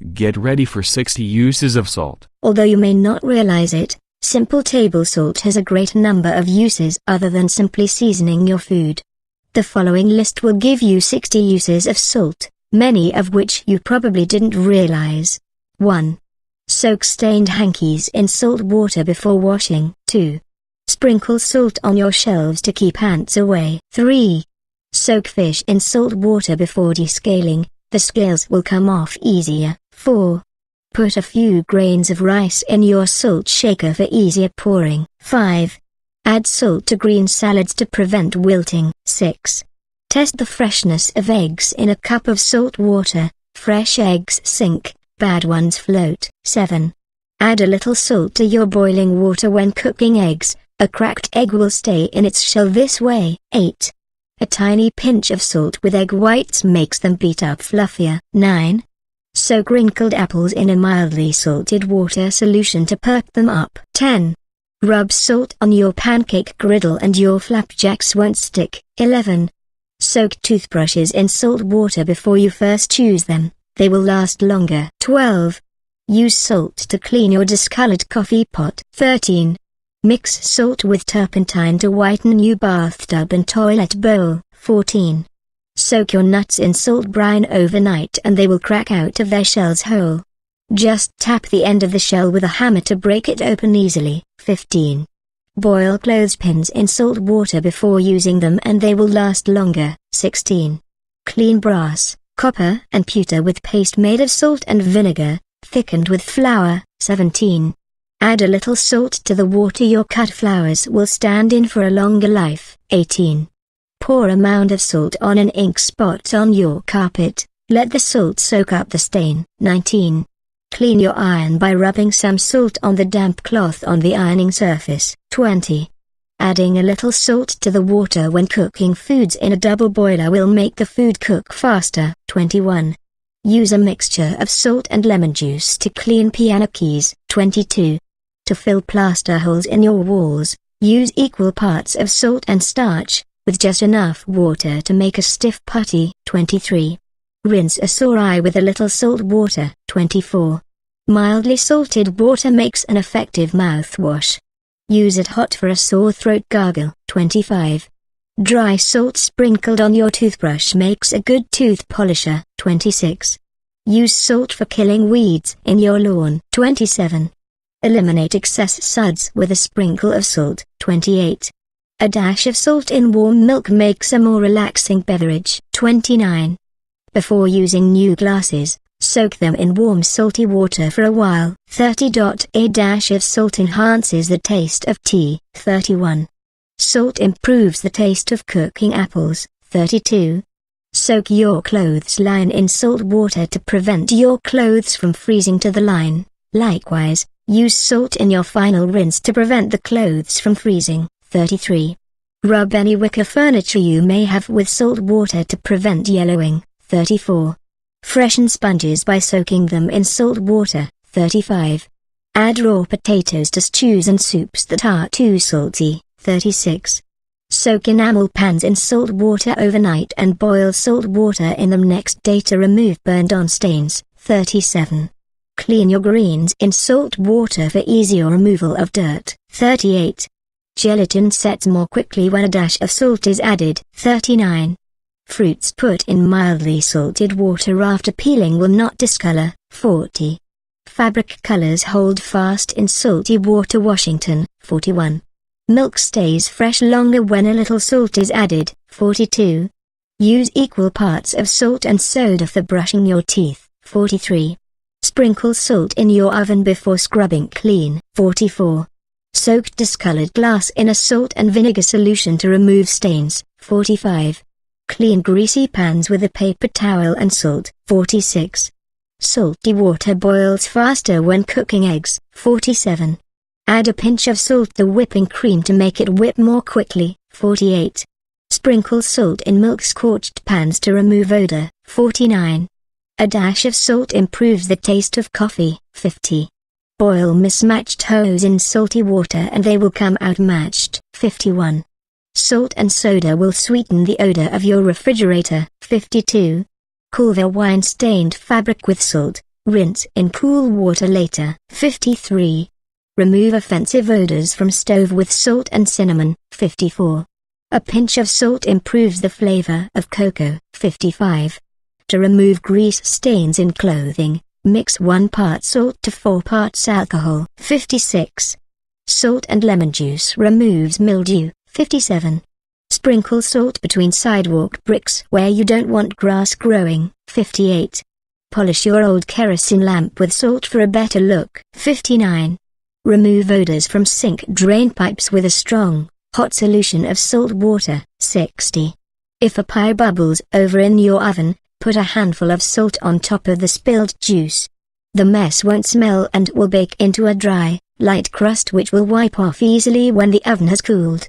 Get ready for 60 uses of salt. Although you may not realize it, simple table salt has a great number of uses other than simply seasoning your food. The following list will give you 60 uses of salt, many of which you probably didn't realize. 1. Soak stained hankies in salt water before washing. 2. Sprinkle salt on your shelves to keep ants away. 3. Soak fish in salt water before descaling, the scales will come off easier. 4. Put a few grains of rice in your salt shaker for easier pouring. 5. Add salt to green salads to prevent wilting. 6. Test the freshness of eggs in a cup of salt water. Fresh eggs sink, bad ones float. 7. Add a little salt to your boiling water when cooking eggs. A cracked egg will stay in its shell this way. 8. A tiny pinch of salt with egg whites makes them beat up fluffier. 9. Soak wrinkled apples in a mildly salted water solution to perk them up. 10. Rub salt on your pancake griddle and your flapjacks won't stick. 11. Soak toothbrushes in salt water before you first use them, they will last longer. 12. Use salt to clean your discolored coffee pot. 13. Mix salt with turpentine to whiten your bathtub and toilet bowl. 14. Soak your nuts in salt brine overnight and they will crack out of their shells whole. Just tap the end of the shell with a hammer to break it open easily. 15. Boil clothespins in salt water before using them and they will last longer. 16. Clean brass, copper and pewter with paste made of salt and vinegar, thickened with flour. 17. Add a little salt to the water, your cut flowers will stand in for a longer life. 18. Pour a mound of salt on an ink spot on your carpet, let the salt soak up the stain. 19. Clean your iron by rubbing some salt on the damp cloth on the ironing surface. 20. Adding a little salt to the water when cooking foods in a double boiler will make the food cook faster. 21. Use a mixture of salt and lemon juice to clean piano keys. 22. To fill plaster holes in your walls, use equal parts of salt and starch, with just enough water to make a stiff putty. 23. Rinse a sore eye with a little salt water. 24. Mildly salted water makes an effective mouthwash. Use it hot for a sore throat gargle. 25. Dry salt sprinkled on your toothbrush makes a good tooth polisher. 26. Use salt for killing weeds in your lawn. 27. Eliminate excess suds with a sprinkle of salt. 28. A dash of salt in warm milk makes a more relaxing beverage. 29. Before using new glasses, soak them in warm salty water for a while. 30. A dash of salt enhances the taste of tea. 31. Salt improves the taste of cooking apples. 32. Soak your clothes line in salt water to prevent your clothes from freezing to the line. Likewise, use salt in your final rinse to prevent the clothes from freezing. 33. Rub any wicker furniture you may have with salt water to prevent yellowing. 34. Freshen sponges by soaking them in salt water. 35. Add raw potatoes to stews and soups that are too salty. 36. Soak enamel pans in salt water overnight and boil salt water in them next day to remove burned-on stains. 37. Clean your greens in salt water for easier removal of dirt. 38. Gelatin sets more quickly when a dash of salt is added. 39. Fruits put in mildly salted water after peeling will not discolor. 40. Fabric colors hold fast in salty water. Washington. 41. Milk stays fresh longer when a little salt is added. 42. Use equal parts of salt and soda for brushing your teeth. 43. Sprinkle salt in your oven before scrubbing clean. 44. Soak discolored glass in a salt and vinegar solution to remove stains. 45. Clean greasy pans with a paper towel and salt. 46. Salty water boils faster when cooking eggs. 47. Add a pinch of salt to whipping cream to make it whip more quickly. 48. Sprinkle salt in milk-scorched pans to remove odor. 49. A dash of salt improves the taste of coffee. 50. Boil mismatched hose in salty water and they will come out matched. 51. Salt and soda will sweeten the odor of your refrigerator. 52. Cool the wine-stained fabric with salt, Rinse in cool water later. 53. Remove offensive odors from stove with salt and cinnamon. 54. A pinch of salt improves the flavor of cocoa. 55. To remove grease stains in clothing, mix 1 part salt to 4 parts alcohol. 56. Salt and lemon juice removes mildew. 57. Sprinkle salt between sidewalk bricks where you don't want grass growing. 58. Polish your old kerosene lamp with salt for a better look. 59. Remove odors from sink drain pipes with a strong, hot solution of salt water. 60. If a pie bubbles over in your oven, put a handful of salt on top of the spilled juice. The mess won't smell and will bake into a dry, light crust which will wipe off easily when the oven has cooled.